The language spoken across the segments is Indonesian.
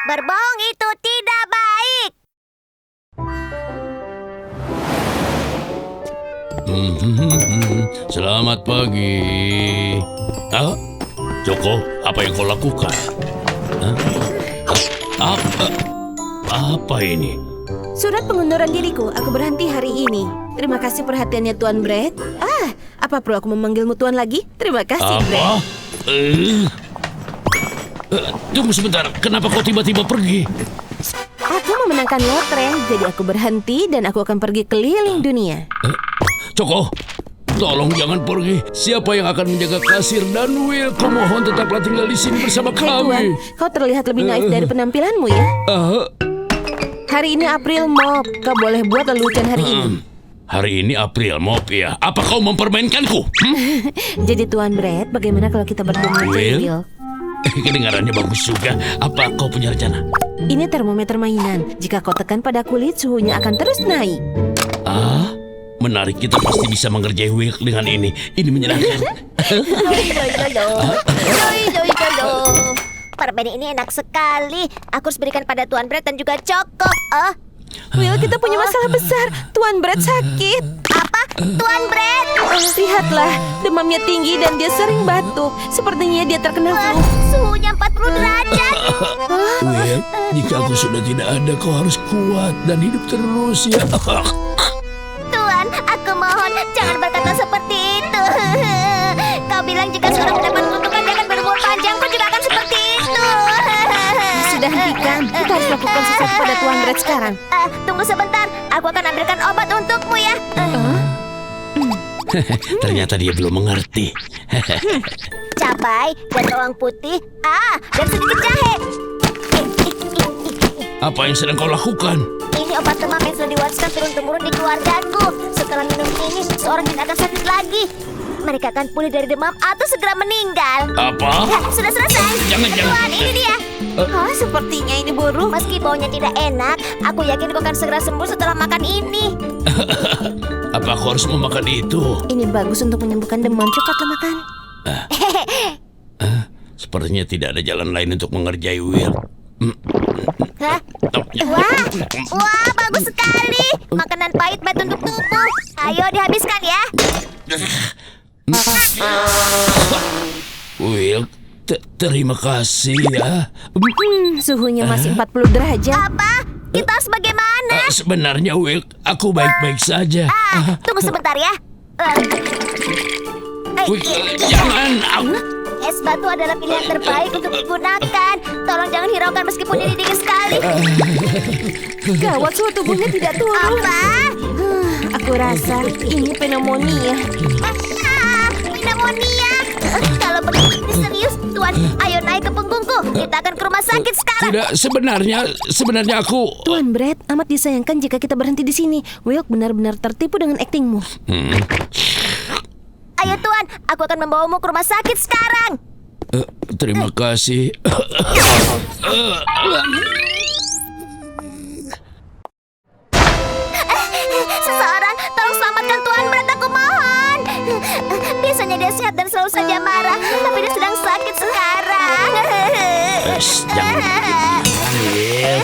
Berbohong itu tidak baik. Selamat pagi. Joko, apa yang kau lakukan? Apa ini? Surat pengunduran diriku. Aku berhenti hari ini. Terima kasih perhatiannya Tuan Brett. Apa perlu aku memanggilmu Tuan lagi? Terima kasih, Brett. Apa? Tunggu sebentar. Kenapa kau tiba-tiba pergi? Aku memenangkan lotre, jadi aku berhenti dan aku akan pergi keliling dunia. Joko, tolong jangan pergi. Siapa yang akan menjaga kasir dan Will? Kau mohon tetaplah tinggal di sini bersama Hai Tuan, kami. kau terlihat lebih naif dari penampilanmu ya. Hari ini April Mop, kau boleh buat lelucon hari ini. Hari ini April Mop ya. Apa kau mempermainkanku? Jadi Tuan Brett, bagaimana kalau kita berdua Will? Will? Kedengarannya bagus juga. Apa kau punya rencana? Ini termometer mainan. Jika kau tekan pada kulit, suhunya akan terus naik. Menarik, kita pasti bisa mengerjai Will dengan ini. Ini menyenangkan. Permen ini enak sekali. Aku harus berikan pada Tuan Brett dan juga Joko. Will, kita punya masalah besar. Tuan Brett sakit. Apa? Tuan Brett? Lihatlah, demamnya tinggi dan dia sering batuk. Sepertinya dia terkena flu. Suhunya 40 derajat. Will, jika aku sudah tidak ada, kau harus kuat dan hidup terus ya. Tuan, aku mohon jangan berkata seperti itu. Kau bilang jika seorang mendapat kutukan dia akan berumur panjang, kau juga akan seperti itu. Sudah hentikan. Kita harus lakukan sesuatu pada Tuan Brett sekarang. Tunggu sebentar, aku akan ambilkan obat untukmu ya. Ternyata dia belum mengerti. Cabai dan bawang putih, dan sedikit jahe. Apa yang sedang kau lakukan? Ini obat demam yang sudah diwariskan turun-temurun di keluargaku. Setelah minum ini, seorang tidak akan sakit lagi. Mereka akan pulih dari demam atau segera meninggal. Apa? Sudah selesai. Jangan. Tuan, ini dia. Sepertinya ini buruk. Meski baunya tidak enak, aku yakin kau akan segera sembuh setelah makan ini. Apa aku harus memakan itu? Ini bagus untuk menyembuhkan demam. Cepatlah makan. Sepertinya tidak ada jalan lain untuk mengerjai Will. Wah, bagus sekali. Makanan pahit baik untuk tubuh. Ayo dihabiskan ya. Will, terima kasih ya. Suhunya masih 40 derajat. Apa? Kita harus bagaimana? Sebenarnya Will, aku baik-baik saja. Tunggu sebentar ya. Will, jangan. Es batu adalah pilihan terbaik untuk digunakan. Tolong jangan hiraukan meskipun ini dingin sekali. Gawat, suhu tubuhnya tidak turun. Apa? Aku rasa ini pneumonia. Pneumonia. Kalau begitu serius, Tuan, ayo naik ke punggungku. Kita akan ke rumah sakit sekarang. Tidak, sebenarnya aku... Tuan Brett, amat disayangkan jika kita berhenti di sini. Wilk benar-benar tertipu dengan aktingmu. Ayo Tuan, aku akan membawamu ke rumah sakit sekarang. Terima kasih. Seseorang, tolong selamatkan Tuan Brett, aku mohon. Biasanya dia sehat dan selalu saja marah, tapi dia sedang sakit sekarang. Jangan Will.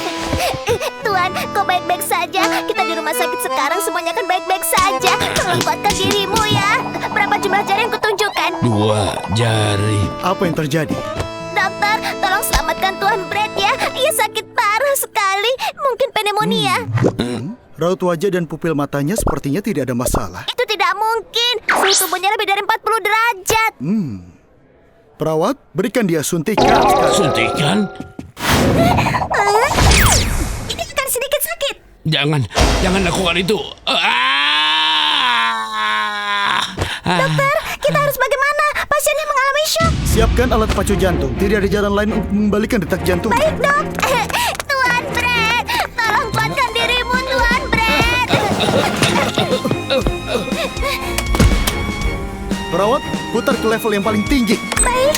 Tuan, kau baik-baik saja. Kita di rumah sakit sekarang, semuanya akan baik-baik saja. Tolong kuatkan dirimu ya. Berapa jumlah jari yang kutunjukkan? 2 jari. Apa yang terjadi? Dokter, tolong selamatkan Tuan Brett ya. Ia sakit parah sekali. Mungkin pneumonia. Raut wajah dan pupil matanya sepertinya tidak ada masalah. Itu tidak mungkin. Suhu tubuhnya lebih dari 40 derajat. Perawat, berikan dia suntikan sekarang. Suntikan? Ini akan sedikit sakit. Jangan lakukan itu. Dokter, kita harus bagaimana? Pasiennya mengalami shock. Siapkan alat pacu jantung. Tidak ada jalan lain untuk mengembalikan detak jantung. Baik, Dok. Tuan Brett, tolong kuatkan dirimu, Tuan Brett. Perawat, putar ke level yang paling tinggi. Baik.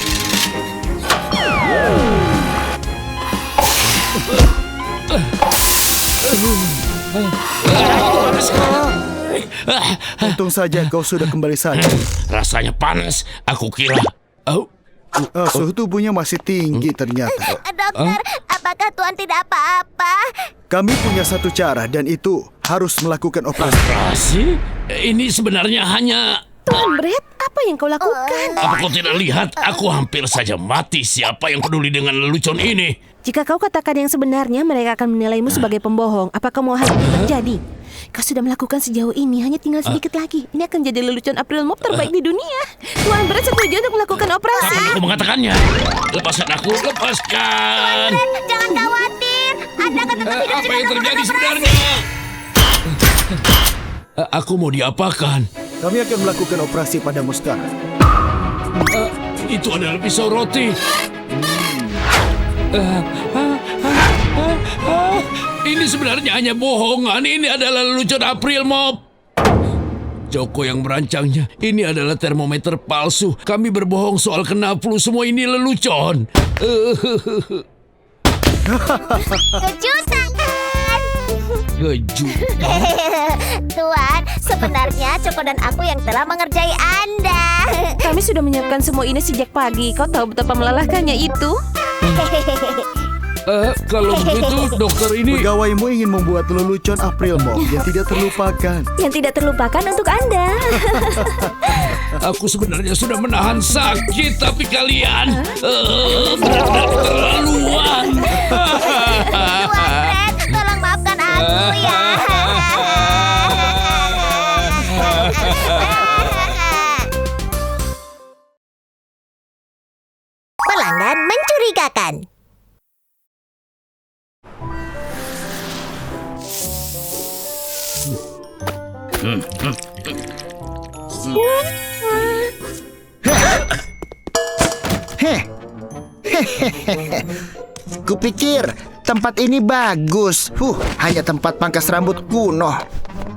Untung saja kau sudah kembali sadar. Rasanya panas. Aku kira. Suhu tubuhnya masih tinggi ternyata. Dokter, apa apakah Tuan tidak apa-apa? Kami punya satu cara dan itu harus melakukan operasi. Operasi? Ini sebenarnya hanya... Tuan Brett, apa yang kau lakukan? Apa kau tidak lihat? Aku hampir saja mati. Siapa yang peduli dengan lelucon ini? Jika kau katakan yang sebenarnya, mereka akan menilaimu sebagai pembohong. Apakah mau hal itu terjadi? Kau sudah melakukan sejauh ini, hanya tinggal sedikit lagi. Ini akan jadi lelucon April Mop terbaik di dunia. Tuan Brett setuju untuk melakukan operasi. Kapan aku mengatakannya? Lepaskan aku, lepaskan! Jangan khawatir, Anda akan tetap hidup Apa jika yang Anda terjadi melakukan sebenarnya? Aku mau diapakan? Kami akan melakukan operasi padamu sekarang. Itu adalah pisau roti. Ini sebenarnya hanya bohongan. Ini adalah lelucon April Mop. Joko yang merancangnya. Ini adalah termometer palsu. Kami berbohong soal kena flu. Semua ini lelucon. kejutan. Kejutan. Tuan, sebenarnya Coko dan aku yang telah mengerjai Anda. Kami sudah menyiapkan semua ini sejak pagi. Kau tahu betapa melelahkannya itu? Kalau begitu, dokter ini... Pegawaimu ingin membuat lelucon April Mop yang tidak terlupakan. Yang tidak terlupakan untuk Anda. Aku sebenarnya sudah menahan sakit, tapi kalian benar-benar keterlaluan. Tuan Brett, tolong maafkan aku ya. Pelanggan mencurigakan. Kupikir tempat ini bagus. Hanya tempat pangkas rambut kuno.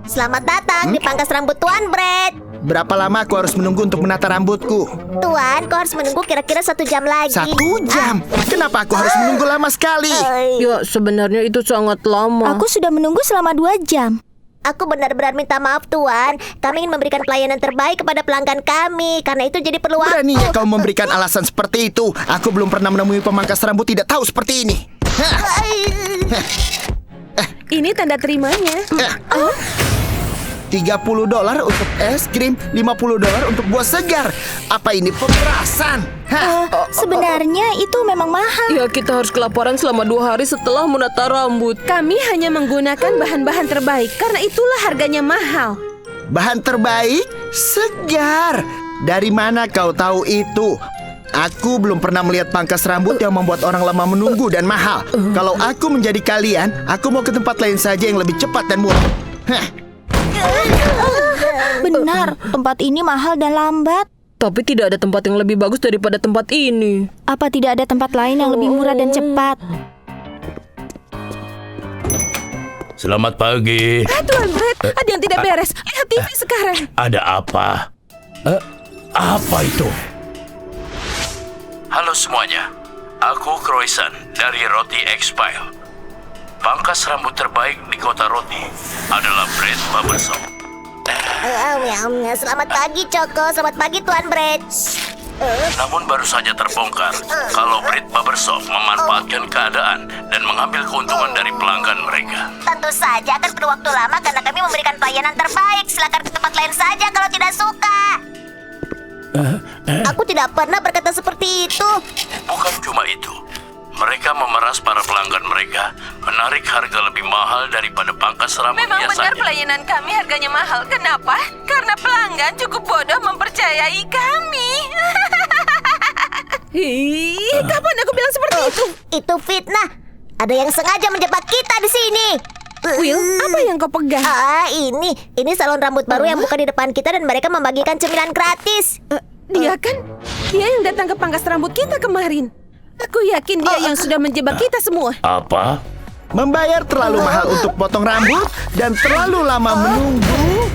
Selamat datang di pangkas rambut Tuan Brett. Berapa lama aku harus menunggu untuk menata rambutku? Tuan, kau harus menunggu kira-kira 1 jam lagi. 1 jam? Kenapa aku harus menunggu lama sekali? Ya, sebenarnya itu sangat lama. Aku sudah menunggu selama 2 jam. Aku benar-benar minta maaf, Tuan. Kami ingin memberikan pelayanan terbaik kepada pelanggan kami. Karena itu jadi perlu waktu. Beraninya kau memberikan alasan seperti itu. Aku belum pernah menemui pemangkas rambut tidak tahu seperti ini. Ini tanda terimanya. $30 untuk es krim, $50 untuk buah segar. Apa ini pemerasan? Sebenarnya itu memang mahal. Ya, kita harus kelaparan selama 2 hari setelah menata rambut. Kami hanya menggunakan bahan-bahan terbaik, karena itulah harganya mahal. Bahan terbaik? Segar. Dari mana kau tahu itu? Aku belum pernah melihat pangkas rambut yang membuat orang lama menunggu dan mahal. Kalau aku menjadi kalian, aku mau ke tempat lain saja yang lebih cepat dan murah. Benar, tempat ini mahal dan lambat. Tapi tidak ada tempat yang lebih bagus daripada tempat ini. Apa tidak ada tempat lain yang lebih murah dan cepat? Selamat pagi. Tuan Brett, ada yang tidak beres. Lihat TV sekarang. Ada apa? Apa itu? Halo semuanya. Aku Croissant dari Roti X-Pile. Pangkas rambut terbaik di kota roti adalah Brett Barbershop. Selamat pagi, Coko. Selamat pagi, Tuan Brett. Namun baru saja terbongkar kalau Brett Barbershop memanfaatkan keadaan dan mengambil keuntungan dari pelanggan mereka. Tentu saja akan perlu waktu lama karena kami memberikan pelayanan terbaik. Silakan ke tempat lain saja kalau tidak suka. Aku tidak pernah berkata seperti itu. Bukan cuma itu. Mereka memeras para pelanggan mereka, menarik harga lebih mahal daripada pangkas rambut Memang benar biasanya. pelayanan kami harganya mahal. Kenapa? Karena pelanggan cukup bodoh mempercayai kami. Kapan aku bilang seperti itu? Itu fitnah. Ada yang sengaja menjebak kita di sini. Will, apa yang kau pegang? Ini salon rambut baru yang buka di depan kita dan mereka membagikan cemilan gratis. Dia yang datang ke pangkas rambut kita kemarin. Aku yakin dia yang sudah menjebak kita semua. Apa? Membayar terlalu mahal untuk potong rambut dan terlalu lama menunggu.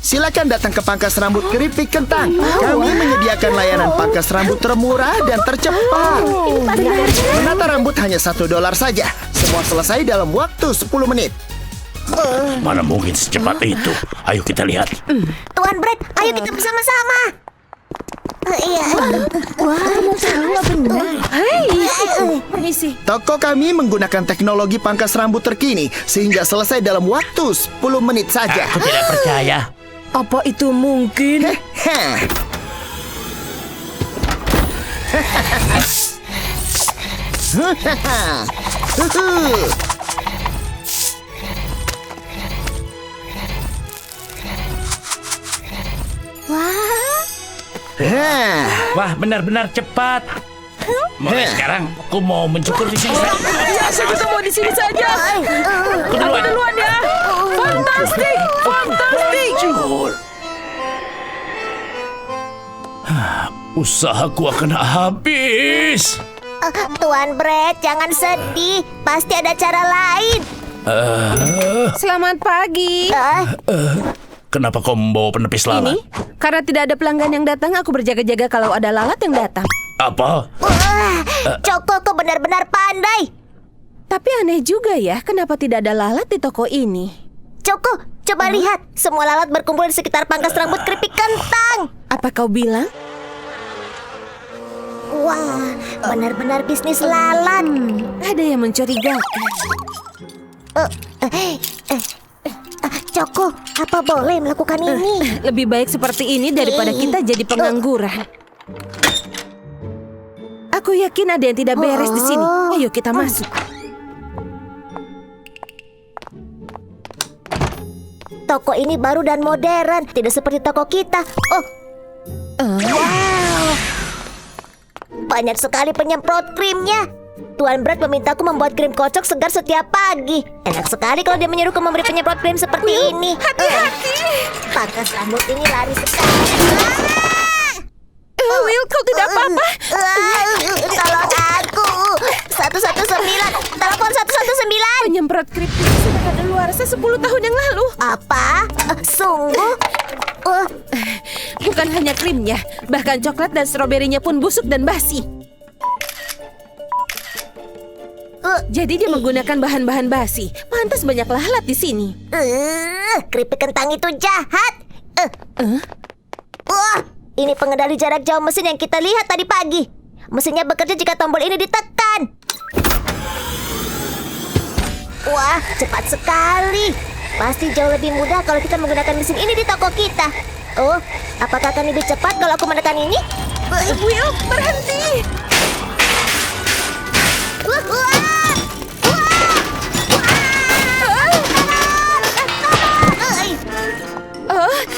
Silakan datang ke pangkas rambut keripik kentang. Kami menyediakan layanan pangkas rambut termurah dan tercepat. Menata rambut hanya $1 saja. Semua selesai dalam waktu 10 menit. Mana mungkin secepat itu? Ayo kita lihat. Tuan Brett, ayo kita bersama-sama. Iya. Wah, kamu tahu apa benar? Hai, permisi. Toko kami menggunakan teknologi pangkas rambut terkini sehingga selesai dalam waktu 10 menit saja. Aku tidak percaya. Apa itu mungkin? Heh. Wah, benar-benar cepat. Mulai sekarang aku mau mencukur di sini saja. Ya, saya juga mau di sini saja. Aku duluan. Duluan ya. Fantastik, fantastik. Usahaku akan habis. Tuan Brett, jangan sedih. Pasti ada cara lain. Selamat pagi. Kenapa kau membawa penepis lalat? Ini karena tidak ada pelanggan yang datang, aku berjaga-jaga kalau ada lalat yang datang. Apa? Wah, Coko, kau benar-benar pandai. Tapi aneh juga ya, kenapa tidak ada lalat di toko ini? Coko, coba lihat. Semua lalat berkumpul di sekitar pangkas rambut keripik kentang. Apa kau bilang? Wah, benar-benar bisnis lalat. Ada yang mencurigakan. Coko, apa boleh melakukan ini? Lebih baik seperti ini daripada kita jadi pengangguran. Aku yakin ada yang tidak beres di sini. Ayo kita masuk. Toko ini baru dan modern, tidak seperti toko kita. Wow, banyak sekali penyemprot krimnya. Tuan Brett memintaku membuat krim kocok segar setiap pagi. Enak sekali kalau dia menyuruhku memberi penyemprot krim seperti ini. Hati-hati. Pangkas rambut ini lari sekali. Will, kau tidak apa-apa? Tolong aku. 119. Telepon 119. Penyemprot krim itu sudah kadaluarsa 10 tahun yang lalu. Apa? Sungguh? Bukan hanya krimnya, bahkan coklat dan stroberinya pun busuk dan basi. Jadi dia menggunakan bahan-bahan basi. Pantas banyak lalat di sini. Keripik kentang itu jahat. Wah, ini pengendali jarak jauh mesin yang kita lihat tadi pagi. Mesinnya bekerja jika tombol ini ditekan. Wah, cepat sekali. Pasti jauh lebih mudah kalau kita menggunakan mesin ini di toko kita. Oh, apakah akan lebih cepat kalau aku menekan ini? Will, berhenti!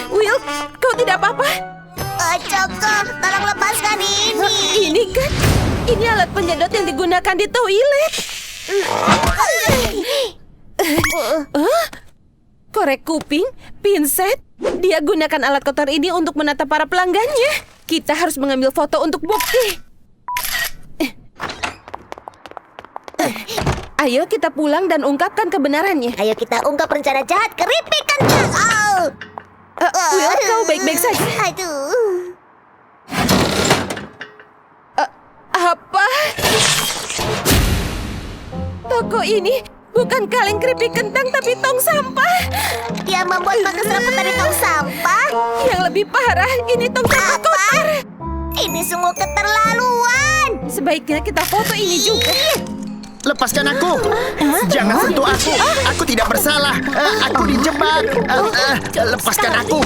Will, kau tidak apa-apa? Coko, tolong lepaskan ini. Ini kan, ini alat penyedot yang digunakan di toilet. Korek kuping, pinset. Dia gunakan alat kotor ini untuk menata para pelanggannya. Kita harus mengambil foto untuk bukti. Ayo kita pulang dan ungkapkan kebenarannya. Ayo kita ungkap rencana jahat keripik kentang. Will, kau baik-baik saja? Aduh. Apa? Toko ini bukan kaleng keripik kentang tapi tong sampah. Dia membuat pangkas rambut dari tong sampah. Yang lebih parah, ini tong sampah kotor. Ini sungguh keterlaluan. Sebaiknya kita foto ini juga. Lepaskan aku! Jangan sentuh aku! Aku tidak bersalah! Aku dijebak! Lepaskan aku!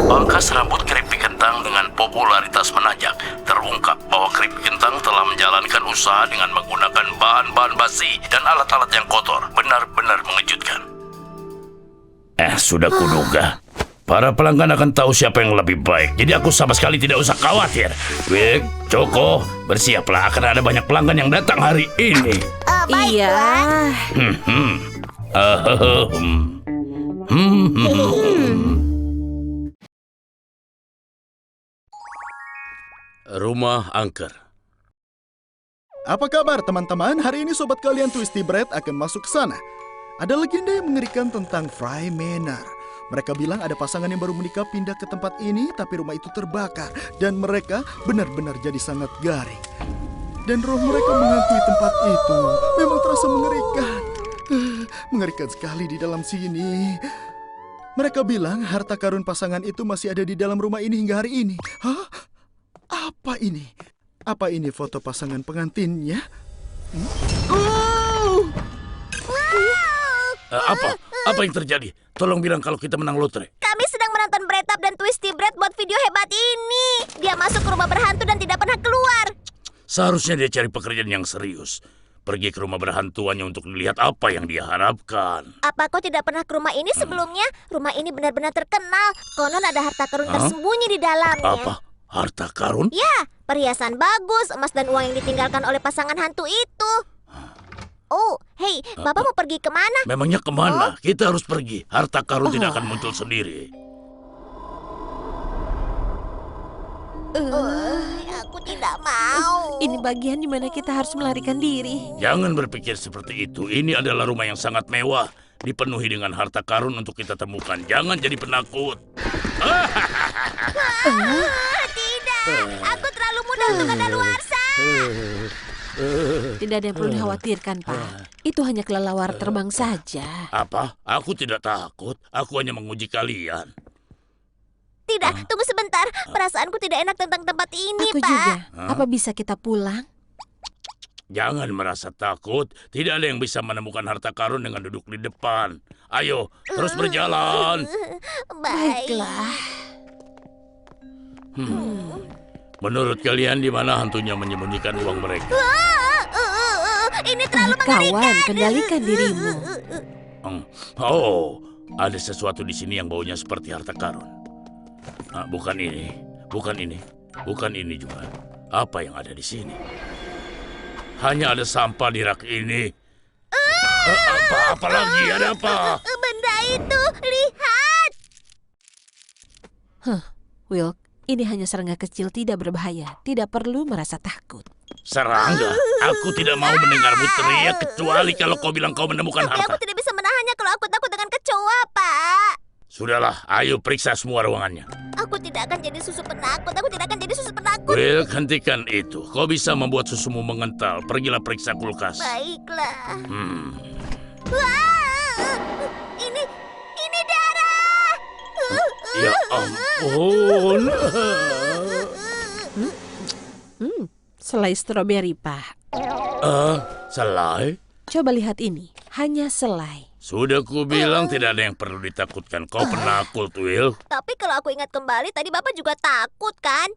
Pangkas rambut keripik kentang dengan popularitas menanjak. Terungkap bahwa keripik kentang telah menjalankan usaha dengan menggunakan bahan-bahan basi dan alat-alat yang kotor. Benar-benar mengejutkan. Sudah kuduga. Para pelanggan akan tahu siapa yang lebih baik. Jadi aku sama sekali tidak usah khawatir. Wik, Coko, bersiaplah. Akan ada banyak pelanggan yang datang hari ini. Baik, Iya. Rumah angker. Apa kabar teman-teman? Hari ini sobat kalian Twisty Bread akan masuk ke sana. Ada legenda yang mengerikan tentang Fry Manor. Mereka bilang ada pasangan yang baru menikah pindah ke tempat ini, tapi rumah itu terbakar dan mereka benar-benar jadi sangat garing. Dan roh mereka menghantui tempat itu. Memang terasa mengerikan. Mengerikan sekali di dalam sini. Mereka bilang harta karun pasangan itu masih ada di dalam rumah ini hingga hari ini. Hah? Apa ini? Apa ini foto pasangan pengantinnya? Oh! Apa yang terjadi? Tolong bilang kalau kita menang lotre. Kami sedang menonton Bread Up dan Twisty Bread buat video hebat ini. Dia masuk ke rumah berhantu dan tidak pernah keluar. Seharusnya dia cari pekerjaan yang serius. Pergi ke rumah berhantuannya untuk melihat apa yang dia harapkan. Apa kau tidak pernah ke rumah ini sebelumnya? Rumah ini benar-benar terkenal. Konon ada harta karun tersembunyi di dalamnya. Apa? Harta karun? Ya, perhiasan bagus, emas dan uang yang ditinggalkan oleh pasangan hantu itu. Oh, hei, Bapak mau pergi kemana? Memangnya kemana? Kita harus pergi. Harta karun tidak akan muncul sendiri. Aku tidak mau. Ini bagian di mana kita harus melarikan diri. Jangan berpikir seperti itu. Ini adalah rumah yang sangat mewah. Dipenuhi dengan harta karun untuk kita temukan. Jangan jadi penakut. Tidak, aku terlalu mudah untuk kadaluarsa. Tidak ada yang perlu dikhawatirkan, Pak. Itu hanya kelelawar terbang saja. Apa? Aku tidak takut. Aku hanya menguji kalian. Tidak, tunggu sebentar. Perasaanku tidak enak tentang tempat ini, Aku Pak. juga. Apa bisa kita pulang? Jangan merasa takut. Tidak ada yang bisa menemukan harta karun dengan duduk di depan. Ayo, terus berjalan. Baik. Baiklah. Menurut kalian di mana hantunya menyembunyikan uang mereka? Ini terlalu mengerikan. Kawan, kendalikan dirimu. Oh, ada sesuatu di sini yang baunya seperti harta karun. Bukan ini, bukan ini, bukan ini juga. Apa yang ada di sini? Hanya ada sampah di rak ini. Apa lagi? Ada apa? Benda itu, lihat. Will, ini hanya serangga kecil tidak berbahaya. Tidak perlu merasa takut. Serangga? Aku tidak mau mendengarmu teriak kecuali kalau kau bilang kau menemukan Tapi aku harta. tidak bisa menahannya kalau aku takut dengan kecoa, Pak. Sudahlah, ayo periksa semua ruangannya. Aku tidak akan jadi susu penakut. Aku tidak akan jadi susu penakut. Will, hentikan itu. Kau bisa membuat susumu mengental. Pergilah periksa kulkas. Baiklah. Wah, ini darah. Ya ampun. Selai stroberi, Pak. Selai? Coba lihat ini. Hanya selai. Sudah ku bilang tidak ada yang perlu ditakutkan. Kau penakut, Will. Tapi kalau aku ingat kembali, tadi Bapak juga takut, kan?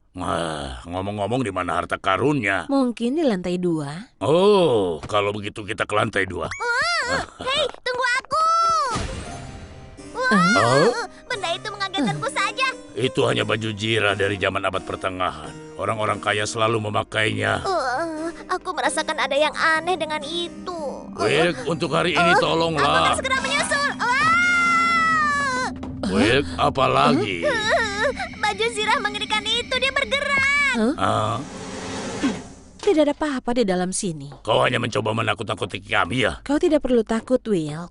Ngomong-ngomong di mana harta karunnya? Mungkin di lantai 2. Oh, kalau begitu kita ke lantai 2. Hei, tunggu aku. Benda itu mengagetkanku saja. Itu hanya baju jira dari zaman abad pertengahan. Orang-orang kaya selalu memakainya. Aku merasakan ada yang aneh dengan itu. Will, untuk hari ini Aku tolonglah. akan segera menyusul. Will, apa lagi? Baju zirah mengerikan itu, dia bergerak. Tidak ada apa-apa di dalam sini. Kau hanya mencoba menakut-nakuti kami ya? Kau tidak perlu takut, Will.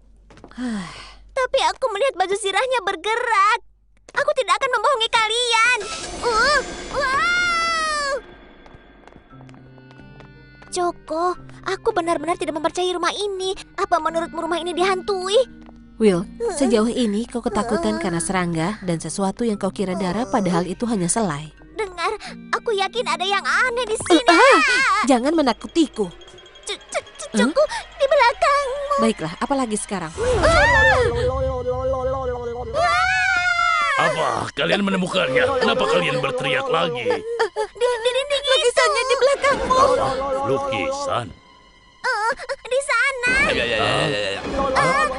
Tapi aku melihat baju zirahnya bergerak. Aku tidak akan membohongi kalian. Joko, aku benar-benar tidak mempercayai rumah ini. Apa menurutmu rumah ini dihantui? Will, sejauh ini kau ketakutan karena serangga dan sesuatu yang kau kira darah padahal itu hanya selai. Dengar, aku yakin ada yang aneh di sini. Jangan menakutiku. Joko, di belakangmu. Baiklah, apalagi sekarang? Apa? Kalian menemukannya? Kenapa kalian berteriak lagi? Di dinding Lukisannya di belakangmu. Lukisan? di sana.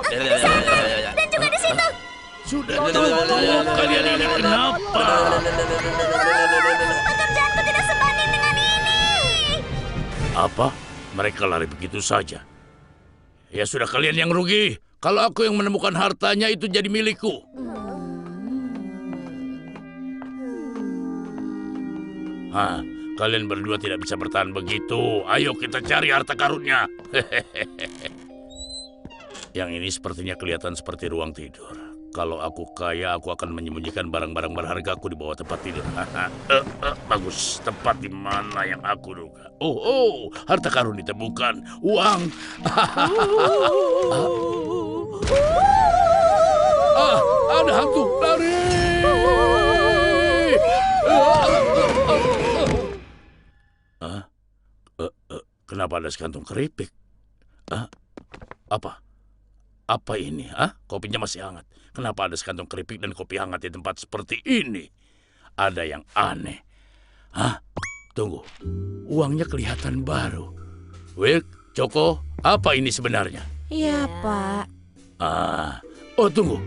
Di sana dan juga di situ. Sudah kalian ini kenapa? Pekerjaanku tidak sebanding dengan ini. Apa? Mereka lari begitu saja. Ya sudah kalian yang rugi. Kalau aku yang menemukan hartanya itu jadi milikku. Kalian berdua tidak bisa bertahan begitu. Ayo kita cari harta karunnya. Yang ini sepertinya kelihatan seperti ruang tidur. Kalau aku kaya, aku akan menyembunyikan barang-barang berhargaku di bawah tempat tidur. Bagus, tempat di mana yang aku duga. Harta karun ditemukan. Uang. Ada hantu. Lari. Kenapa ada sekantung keripik? Apa? Apa ini? Kopinya masih hangat. Kenapa ada sekantung keripik dan kopi hangat di tempat seperti ini? Ada yang aneh. Tunggu. Uangnya kelihatan baru. Wilk, Choco, apa ini sebenarnya? Iya, Pak. Tunggu.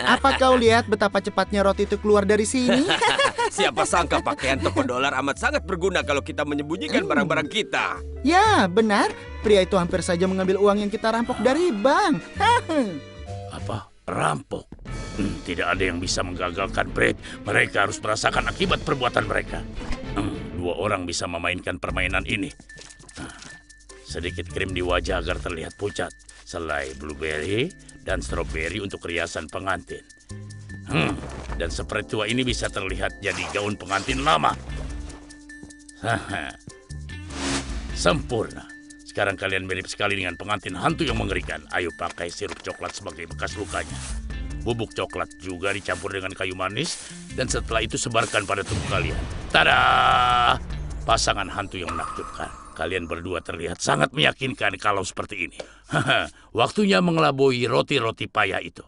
Apa kau lihat betapa cepatnya roti itu keluar dari sini? Siapa sangka pakaian toko dolar amat sangat berguna kalau kita menyembunyikan barang-barang kita. Ya, benar. Pria itu hampir saja mengambil uang yang kita rampok dari bank. Apa? Rampok? Tidak ada yang bisa menggagalkan Brad. Mereka harus merasakan akibat perbuatan mereka. 2 orang bisa memainkan permainan ini. Sedikit krim di wajah agar terlihat pucat. Selai blueberry dan strawberry untuk riasan pengantin. Dan spray tua ini bisa terlihat jadi gaun pengantin lama. Sempurna. Sekarang kalian mirip sekali dengan pengantin hantu yang mengerikan. Ayo pakai sirup coklat sebagai bekas lukanya. Bubuk coklat juga dicampur dengan kayu manis. Dan setelah itu sebarkan pada tubuh kalian. Tada! Pasangan hantu yang menakjubkan. Kalian berdua terlihat sangat meyakinkan kalau seperti ini. Waktunya mengelabui roti-roti payah itu.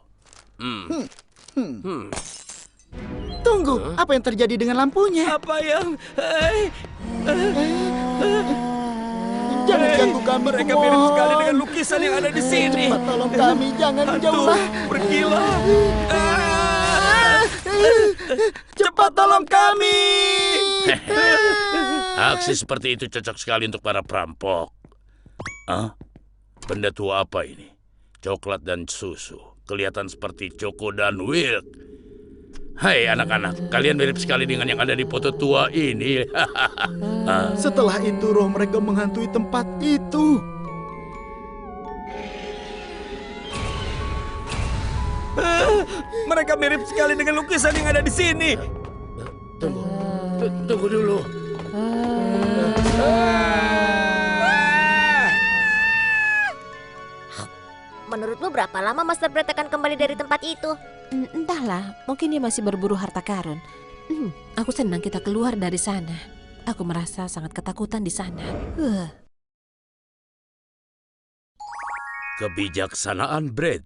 Tunggu, apa yang terjadi dengan lampunya? Apa yang... Jangan ganggu kami, Mereka kumohon. mirip sekali dengan lukisan yang ada di sini. Cepat tolong kami, jangan jauhlah. Pergilah. Cepat tolong kami. Aksi seperti itu cocok sekali untuk para perampok. Benda tua apa ini? Coklat dan susu. Kelihatan seperti Choco dan Wilk. Hai anak-anak, kalian mirip sekali dengan yang ada di foto tua ini. Setelah itu roh mereka menghantui tempat itu. Mereka mirip sekali dengan lukisan yang ada di sini. Tunggu dulu. Menurutmu berapa lama Master Brett akan kembali dari tempat itu? Entahlah, mungkin dia masih berburu harta karun. Aku senang kita keluar dari sana. Aku merasa sangat ketakutan di sana. Kebijaksanaan Brad.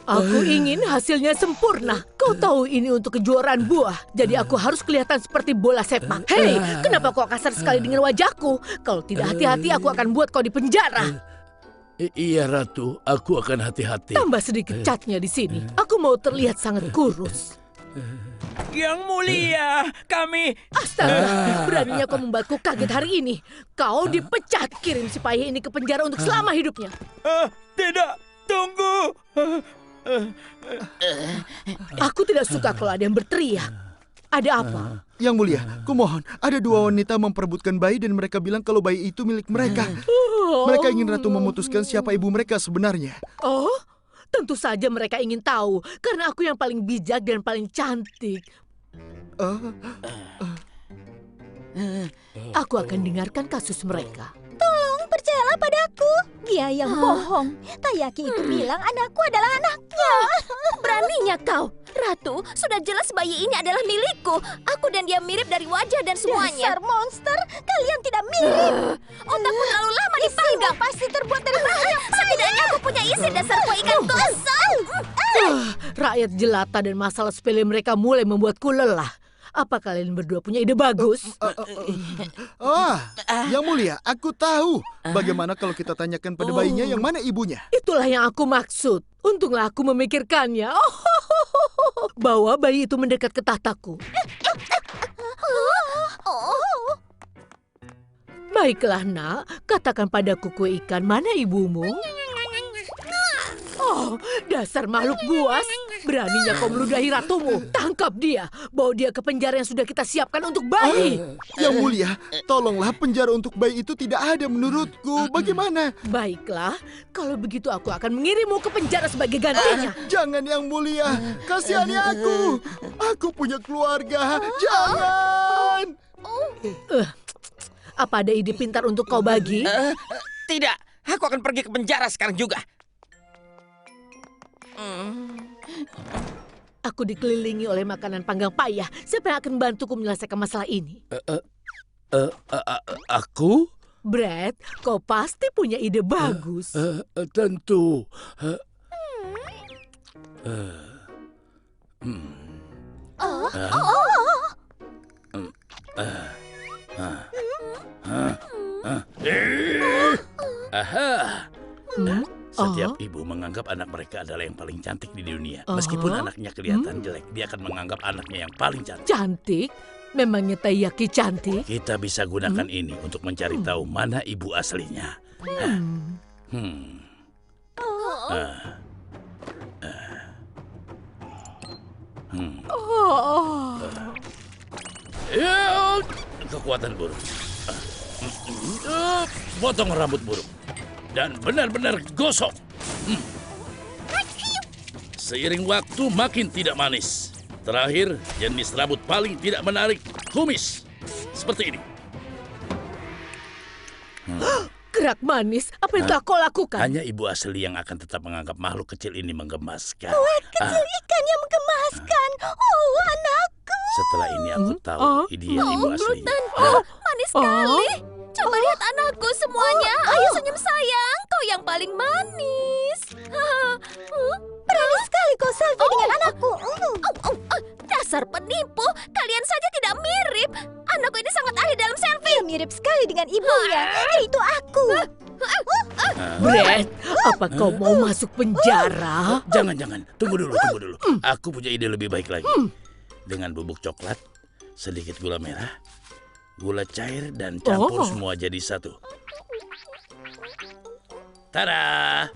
Aku ingin hasilnya sempurna. Kau tahu ini untuk kejuaraan buah. Jadi aku harus kelihatan seperti bola sepak. Hei, kenapa kau kasar sekali dengan wajahku? Kalau tidak hati-hati aku akan buat kau di penjara. Iya Ratu, aku akan hati-hati. Tambah sedikit catnya di sini. Aku mau terlihat sangat kurus. Yang mulia, kami... Astaga, beraninya kau membuatku kaget hari ini. Kau dipecat. Kirim si payah ini ke penjara untuk selama hidupnya. Tidak, tunggu. Aku tidak suka kalau ada yang berteriak. Ada apa? Yang mulia, kumohon, ada 2 wanita memperebutkan bayi dan mereka bilang kalau bayi itu milik mereka. Mereka ingin Ratu memutuskan siapa ibu mereka sebenarnya. Oh, tentu saja mereka ingin tahu. Karena aku yang paling bijak dan paling cantik. Aku akan dengarkan kasus mereka. Percayalah padaku. Dia yang bohong. Tayaki itu bilang anakku adalah anaknya. Beraninya kau. Ratu, sudah jelas bayi ini adalah milikku. Aku dan dia mirip dari wajah dan semuanya. Dasar monster, kalian tidak mirip. Otakku terlalu lama dipanggang. Pasti terbuat dari bahan yang payah. Setidaknya aku punya isi dasar kue ikan kosong. Rakyat jelata dan masalah sepele mereka mulai membuatku lelah. Apa kalian berdua punya ide bagus? Yang mulia, aku tahu. Bagaimana kalau kita tanyakan pada bayinya yang mana ibunya? Itulah yang aku maksud. Untunglah aku memikirkannya. Bawa bayi itu mendekat ke tahtaku. Baiklah nak, katakan padaku kue ikan, mana ibumu? Oh, dasar makhluk buas. Beraninya kau meludahi ratumu. Tangkap dia. Bawa dia ke penjara yang sudah kita siapkan untuk bayi. Yang mulia, tolonglah penjara untuk bayi itu tidak ada menurutku. Bagaimana? Baiklah, kalau begitu aku akan mengirimmu ke penjara sebagai gantinya. Jangan yang mulia, kasihani aku. Aku punya keluarga. Jangan. Apa ada ide pintar untuk kau bagi? Tidak, aku akan pergi ke penjara sekarang juga. Aku dikelilingi oleh makanan panggang payah. Siapa yang akan membantuku menyelesaikan masalah ini? Aku? Brad, kau pasti punya ide bagus. Tentu. Aha. Setiap ibu menganggap anak mereka adalah yang paling cantik di dunia. Meskipun anaknya kelihatan jelek, dia akan menganggap anaknya yang paling cantik. Cantik? Memangnya Taiyaki cantik? Kita bisa gunakan ini untuk mencari tahu mana ibu aslinya. Kekuatan burung. Potong rambut burung. Dan benar-benar gosok. Seiring waktu makin tidak manis. Terakhir, jenis rambut paling tidak menarik, kumis. Seperti ini. Gerak manis, apa yang telah kau lakukan? Hanya ibu asli yang akan tetap menganggap makhluk kecil ini menggemaskan. Kecil ikan yang menggemaskan. Oh, anakku. Setelah ini aku tahu dia ibu aslinya. Manis sekali. Coba lihat anakku semuanya. Ayo senyum sayang. Kau yang paling manis. Berani sekali kau selfie dengan anakku. Dasar penipu. Kalian saja tidak mirip. Anakku ini sangat ahli dalam selfie. Dia mirip sekali dengan ibunya. Yaitu aku. Brad, apa kau mau masuk penjara? Jangan. Tunggu dulu. Aku punya ide lebih baik lagi. Dengan bubuk coklat, sedikit gula merah, gula cair, dan campur semua jadi satu. Tada!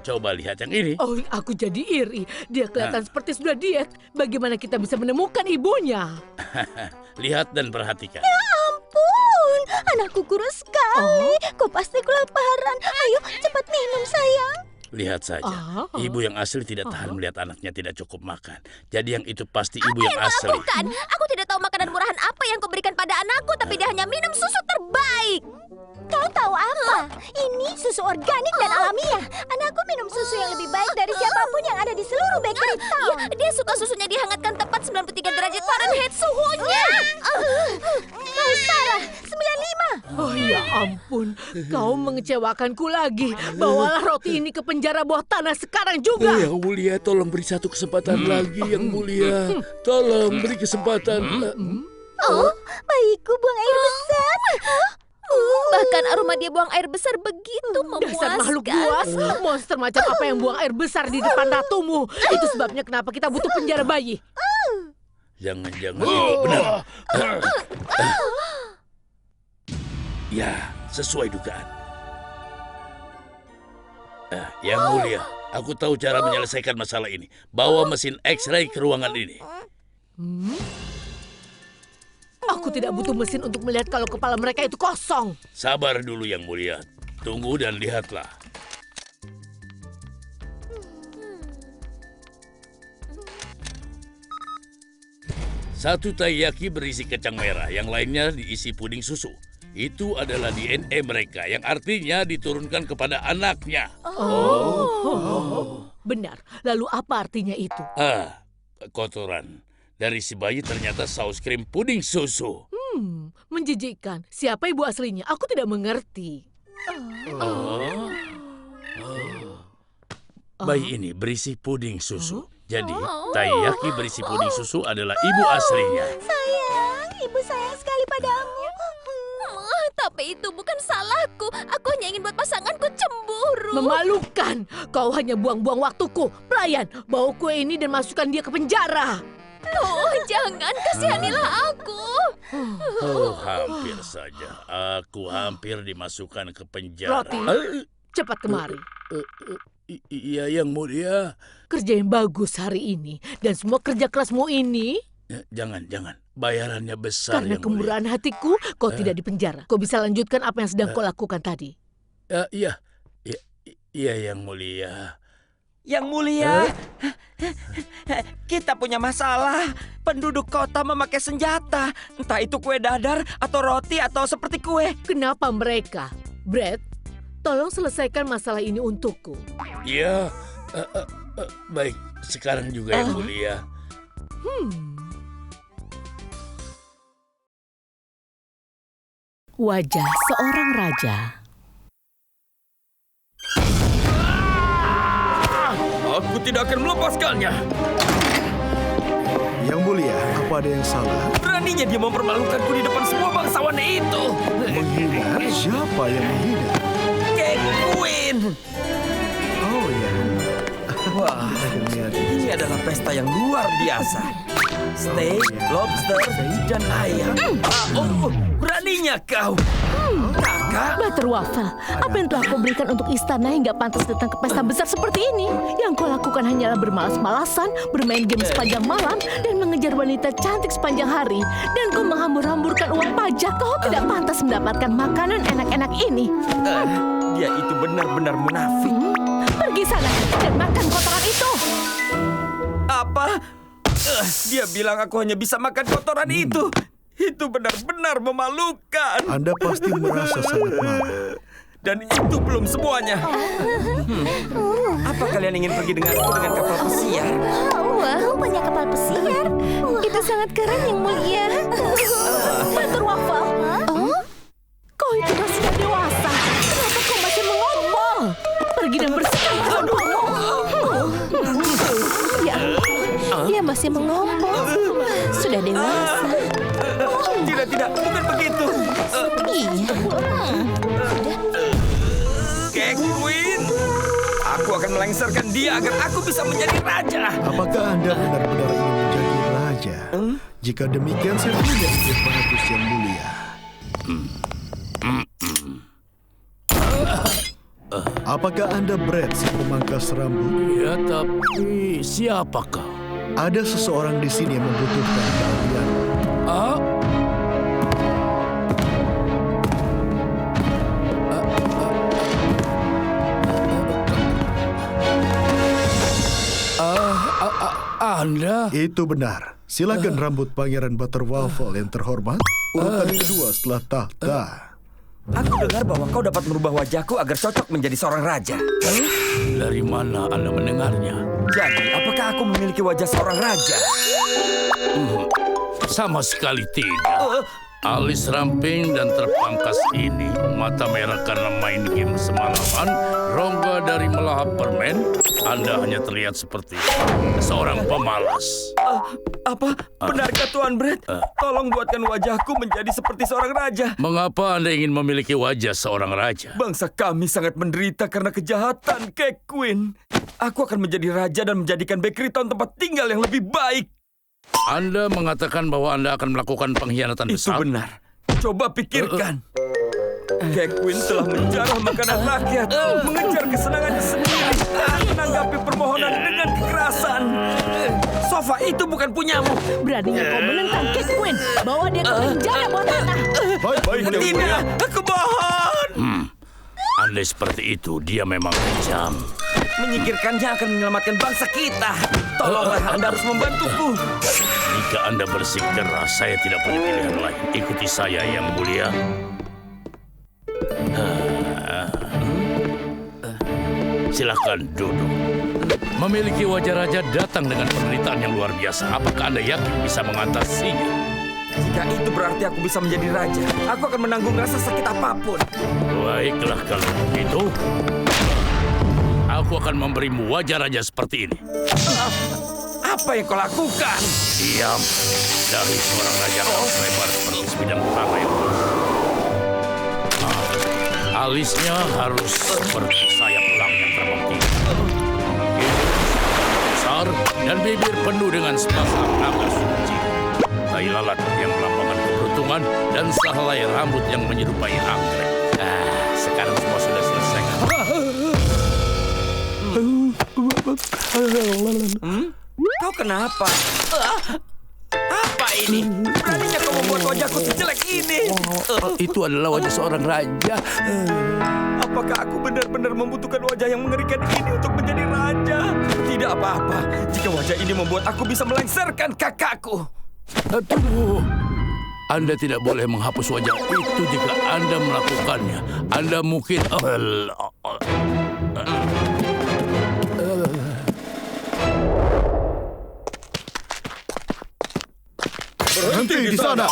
Coba lihat yang ini. Oh, aku jadi iri. Dia kelihatan seperti sudah diet. Bagaimana kita bisa menemukan ibunya? Lihat dan perhatikan. Ampun, anakku kurus sekali. Kau pasti kelaparan. Ayo, cepat minum sayang. Lihat saja, ibu yang asli tidak tahan melihat anaknya tidak cukup makan. Jadi yang itu pasti ibu yang asli. Bukan, aku tidak tahu makanan murahan apa yang kau berikan pada anakku, tapi dia hanya minum susu terbaik. Kau tahu apa? Ini susu organik dan alamiah. Anakku minum susu yang lebih baik dari siapapun yang ada di seluruh bakery town. Dia suka susunya dihangatkan tepat 93 derajat Fahrenheit suhunya. Kau salah, 95. Oh ya ampun, kau mengecewakanku lagi. Bawalah roti ini ke penjara bawah tanah sekarang juga. Yang mulia, tolong beri satu kesempatan lagi, yang mulia. Tolong beri kesempatan. Oh, bayiku buang air besar. Bahkan aroma dia buang air besar begitu memuaskan. Dasar makhluk buas, monster macam apa yang buang air besar di depan ratumu? Itu sebabnya kenapa kita butuh penjara bayi. Jangan-jangan itu benar. Ya, sesuai dugaan. Yang mulia, aku tahu cara menyelesaikan masalah ini. Bawa mesin X-ray ke ruangan ini. Aku tidak butuh mesin untuk melihat kalau kepala mereka itu kosong. Sabar dulu, yang mulia. Tunggu dan lihatlah. Satu taiyaki berisi kacang merah, yang lainnya diisi puding susu. Itu adalah DNA mereka, yang artinya diturunkan kepada anaknya. Benar. Lalu apa artinya itu? Kotoran. Dari si bayi ternyata saus krim puding susu. Menjijikkan. Siapa ibu aslinya? Aku tidak mengerti. Bayi ini berisi puding susu. Jadi, taiyaki berisi puding susu adalah ibu aslinya. Sayang, ibu sayang sekali padamu. Tapi itu bukan salahku. Aku hanya ingin buat pasanganku cemburu. Memalukan. Kau hanya buang-buang waktuku. Pelayan, bawa kue ini dan masukkan dia ke penjara. Oh, jangan, kasihanilah aku. Hampir saja. Aku hampir dimasukkan ke penjara. Roti, cepat kemari. Iya, yang mulia. Kerja yang bagus hari ini. Dan semua kerja kerasmu ini. Jangan. Bayarannya besar, Karena yang kemurahan hatiku, kau tidak dipenjara. Kau bisa lanjutkan apa yang sedang kau lakukan tadi. Iya, yang mulia. Yang mulia, Kita punya masalah. Penduduk kota memakai senjata. Entah itu kue dadar, atau roti, atau seperti kue. Kenapa mereka? Brett, tolong selesaikan masalah ini untukku. Ya, baik. Sekarang juga yang mulia. Wajah seorang raja. Aku tidak akan melepaskannya. Yang mulia, apa ada yang salah? Beraninya dia mempermalukanku di depan semua bangsawan itu. Menghina? Siapa yang menghina? Kekuin. Oh ya. Wah, ini adalah pesta yang luar biasa. Steak, lobster, dan ayam. Beraninya kau. Kakak. Butterwaffle, apa yang telah kau berikan untuk istana hingga pantas datang ke pesta besar seperti ini? Yang kau lakukan hanyalah bermalas-malasan, bermain game sepanjang malam, dan mengejar wanita cantik sepanjang hari. Dan kau menghambur-hamburkan uang pajak. Kau tidak pantas mendapatkan makanan enak-enak ini. Dia itu benar-benar munafik. Pergi sana dan makan kotoran itu. Apa? Dia bilang aku hanya bisa makan kotoran itu. Itu benar-benar memalukan. Anda pasti merasa sangat marah. Dan itu belum semuanya. Apa kalian ingin pergi denganku dengan kapal pesiar? Wah, banyak kapal pesiar. Itu sangat keren, Yang Mulia. Butterwaffle. Kau itu kan sudah dewasa. Kenapa kau masih mengompol? Pergi dan bersihkan tubuhmu. Ya, dia masih mengompol. Sudah dewasa. Tidak, bukan begitu. Iya. Kekuin. Aku akan melengsarkan dia agar aku bisa menjadi raja. Apakah Anda benar-benar ingin menjadi raja? Jika demikian, saya punya ide bagus, Yang Mulia. Apakah Anda Brett, si pemangkas rambut? Ya, tapi siapa kau? Ada seseorang di sini yang membutuhkan kalian. Anda? Itu benar. Silakan rambut Pangeran Butterwaffle yang terhormat. Urutan kedua setelah tahta. Aku dengar bahwa kau dapat merubah wajahku agar cocok menjadi seorang raja. Dari mana Anda mendengarnya? Jadi, apakah aku memiliki wajah seorang raja? Sama sekali tidak. Alis ramping dan terpangkas ini, mata merah karena main game semalaman, rongga dari melahap permen, Anda hanya terlihat seperti seorang pemalas. Apa? Benarkah Tuan Brett? Tolong buatkan wajahku menjadi seperti seorang raja. Mengapa Anda ingin memiliki wajah seorang raja? Bangsa kami sangat menderita karena kejahatan, Kekuin. Aku akan menjadi raja dan menjadikan Bakery Town tempat tinggal yang lebih baik. Anda mengatakan bahwa Anda akan melakukan pengkhianatan besar? Itu benar. Coba pikirkan. Kekuin telah menjarah makanan rakyat, mengejar kesenangannya sendiri, menanggapi permohonan dengan kekerasan. Sofa itu bukan punyamu. Beraninya kau menentang Kekuin. Bawa dia ke penjara buat tanah. Baik, Tidak, aku mohon. Andai seperti itu, dia memang kejam. Menyingkirkannya akan menyelamatkan bangsa kita. Tolonglah, Anda harus membantuku. Jika Anda bersikeras, saya tidak punya pilihan lain. Ikuti saya, Yang Mulia. Silakan duduk. Memiliki wajah raja datang dengan penderitaan yang luar biasa. Apakah Anda yakin bisa mengatasinya? Jika itu berarti aku bisa menjadi raja, aku akan menanggung rasa sakit apapun. Baiklah kalau begitu. Aku akan memberimu wajah raja seperti ini. Apa yang kau lakukan? Diam. Dahi seorang raja harus lebar seperti sebidang kelapa yang alisnya harus seperti sayap elang yang terbang tinggi. Hidung besar dan bibir penuh dengan sepasang naga suci. Tai lalat yang melambangkan keberuntungan dan sehelai rambut yang menyerupai anggrek. Sekarang semua sudah selesai. Kau kenapa? Apa ini? Beraninya kau membuat wajahku sejelek ini? Itu adalah wajah seorang raja. Apakah aku benar-benar membutuhkan wajah yang mengerikan ini untuk menjadi raja? Tidak apa-apa jika wajah ini membuat aku bisa melengsarkan kakakku. Tunggu. Anda tidak boleh menghapus wajah itu jika Anda melakukannya. Anda mungkin... Berhenti di sana.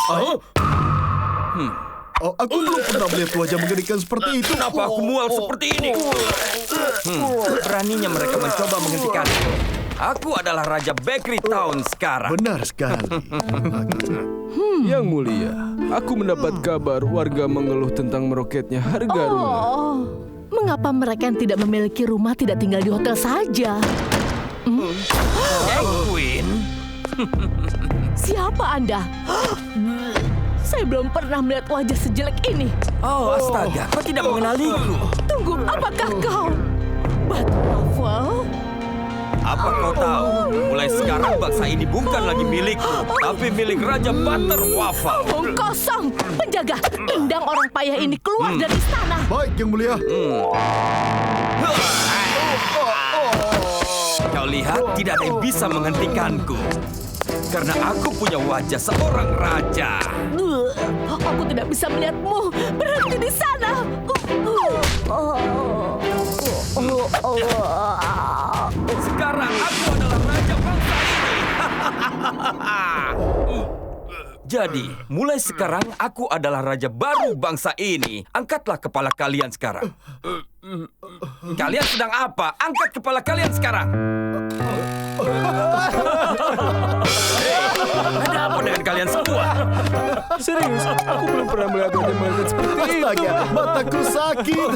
Oh, aku belum pernah melihat wajah mengerikan seperti itu. Kenapa aku mual seperti ini? Beraninya mereka mencoba menghentikanku. Aku adalah Raja Bakery Town sekarang. Benar sekali. Yang mulia, aku mendapat kabar warga mengeluh tentang meroketnya harga rumah. Oh, mengapa mereka yang tidak memiliki rumah tidak tinggal di hotel saja? Queen. Siapa Anda? Saya belum pernah melihat wajah sejelek ini. Oh, astaga, kau tidak mengenaliku. Tunggu, apakah kau Batu Waffle? Apa kau tahu? Mulai sekarang bangsa ini bukan lagi milikku, tapi milik Raja Butter Waffle. Omong kosong. Penjaga, indang orang payah ini keluar dari istana. Baik, Yang Mulia. Kau lihat, tidak ada yang bisa menghentikanku. Karena aku punya wajah seorang raja. Aku tidak bisa melihatmu. Berhenti di sana. Sekarang aku adalah raja bangsa ini. Jadi, mulai sekarang aku adalah raja baru bangsa ini. Angkatlah kepala kalian sekarang. Kalian sedang apa? Angkat kepala kalian sekarang. Ada apa dengan kalian semua? Serius, aku belum pernah melihat wajah mengerikan seperti itu. Astaga, mataku sakit.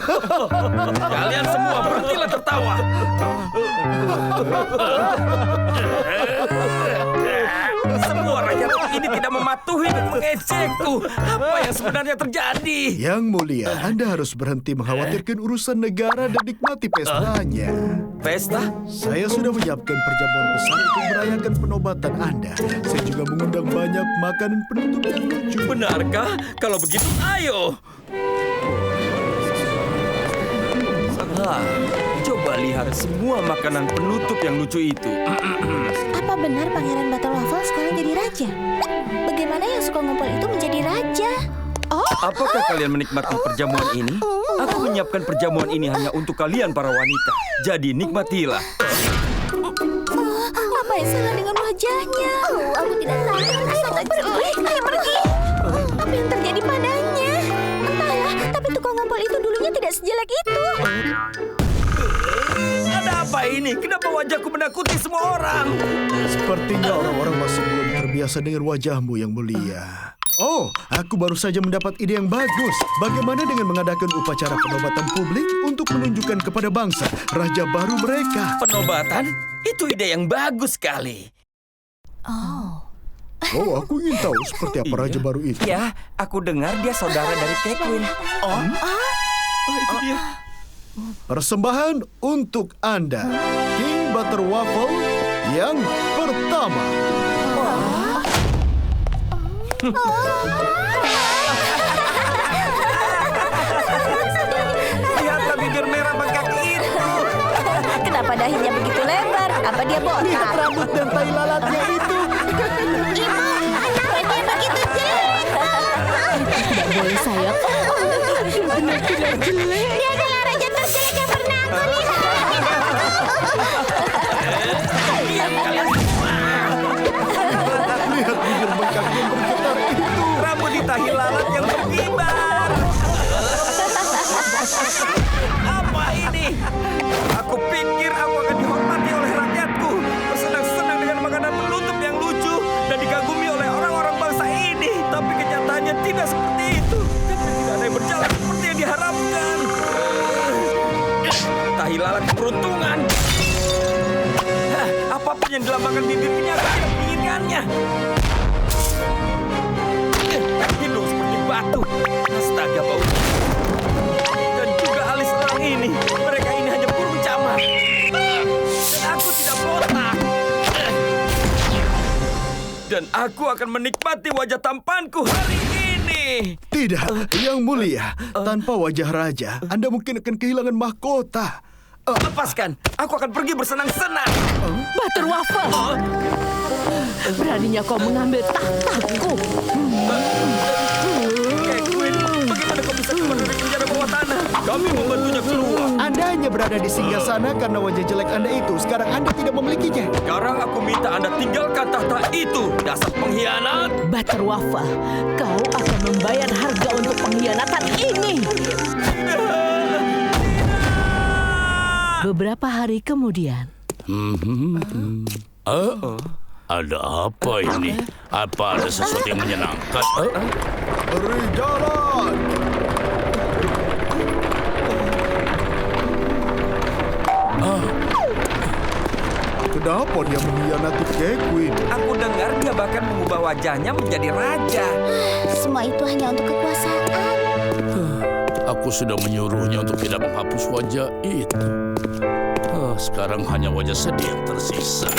Kalian semua berhentilah tertawa. Semua rakyat ini tidak mematuhi dan mengejekku. Apa yang sebenarnya terjadi? Yang Mulia, Anda harus berhenti mengkhawatirkan urusan negara dan nikmati pestanya. Pesta? Saya sudah menyiapkan perjamuan besar untuk merayakan penobatan Anda. Saya juga mengundang banyak makanan penutup yang lucu. Benarkah? Kalau begitu, ayo. Coba lihat semua makanan penutup yang lucu itu. Apa benar Pangeran Butter Waffle sekarang jadi raja? Bagaimana yang suka ngumpul itu menjadi raja? Apakah kalian menikmati perjamuan ini? Aku menyiapkan perjamuan ini hanya untuk kalian para wanita. Jadi nikmatilah. Apa yang salah dengan wajahnya? Aku tidak tahu. Ayo pergi. Apa yang terjadi padanya? Entahlah, tapi tukang ngumpul itu dulunya tidak sejelek itu. Ada apa ini? Kenapa wajahku menakuti semua orang? Sepertinya orang-orang masih belum terbiasa dengan wajahmu, Yang Mulia. Oh, aku baru saja mendapat ide yang bagus. Bagaimana dengan mengadakan upacara penobatan publik untuk menunjukkan kepada bangsa raja baru mereka? Penobatan? Itu ide yang bagus sekali. Oh, aku ingin tahu seperti apa raja baru itu. Ya, aku dengar dia saudara dari Queen. Oh, itu dia. Persembahan untuk Anda, King Butter Waffle yang pertama. Lihatlah bibir merah bengkak itu. Kenapa dahinya begitu lebar? Apa dia Lihat botak? rambut dan tai lalatnya itu. Kenapa dia begitu jelek? Tidak boleh sayang. Benar-benar jelek. Dia adalah raja terjelek yang pernah aku lihat. Diam kalian semua. Lihat bibir bengkak yang bergetar itu. Rambut di tahi lalat yang berkibar. Apa ini? Aku pikir aku akan dihormati oleh rakyatku. Bersenang-senang dengan makanan penutup yang lucu dan dikagumi oleh orang-orang bangsa ini. Tapi kenyataannya tidak seperti itu. Tidak ada yang berjalan seperti yang diharapkan. Tahi lalat keberuntungan. Apapun yang dilambangkan bibir ini aku tidak menginginkannya. Hidung seperti batu. Astaga bau. Dan juga alis orang ini. Mereka ini hanya burung camar. Dan aku tidak botak. Dan aku akan menikmati wajah tampanku hari ini. ini. Tidak, Yang Mulia. Tanpa wajah raja, Anda mungkin akan kehilangan mahkota. Lepaskan, aku akan pergi bersenang-senang. Butter Waffle. Beraninya kau mengambil tahtaku. Queen, bagaimana kau bisa keluar dari penjara bawah tanah? Kami membantunya keluar. Anda hanya berada di singgasana karena wajah jelek Anda itu. Sekarang Anda tidak memilikinya. Sekarang aku minta Anda tinggalkan tahta itu. Dasar pengkhianat. Butter Waffle, kau akan membayar harga untuk pengkhianatan ini. Beberapa hari kemudian. Ada apa ini? Apa ada sesuatu yang menyenangkan? Beri jalan. Kenapa dia mengkhianati Queen? Aku dengar dia bahkan mengubah wajahnya menjadi raja. Semua itu hanya untuk kekuasaan. Aku sudah menyuruhnya untuk tidak menghapus wajah itu. Sekarang hanya wajah sedih yang tersisa.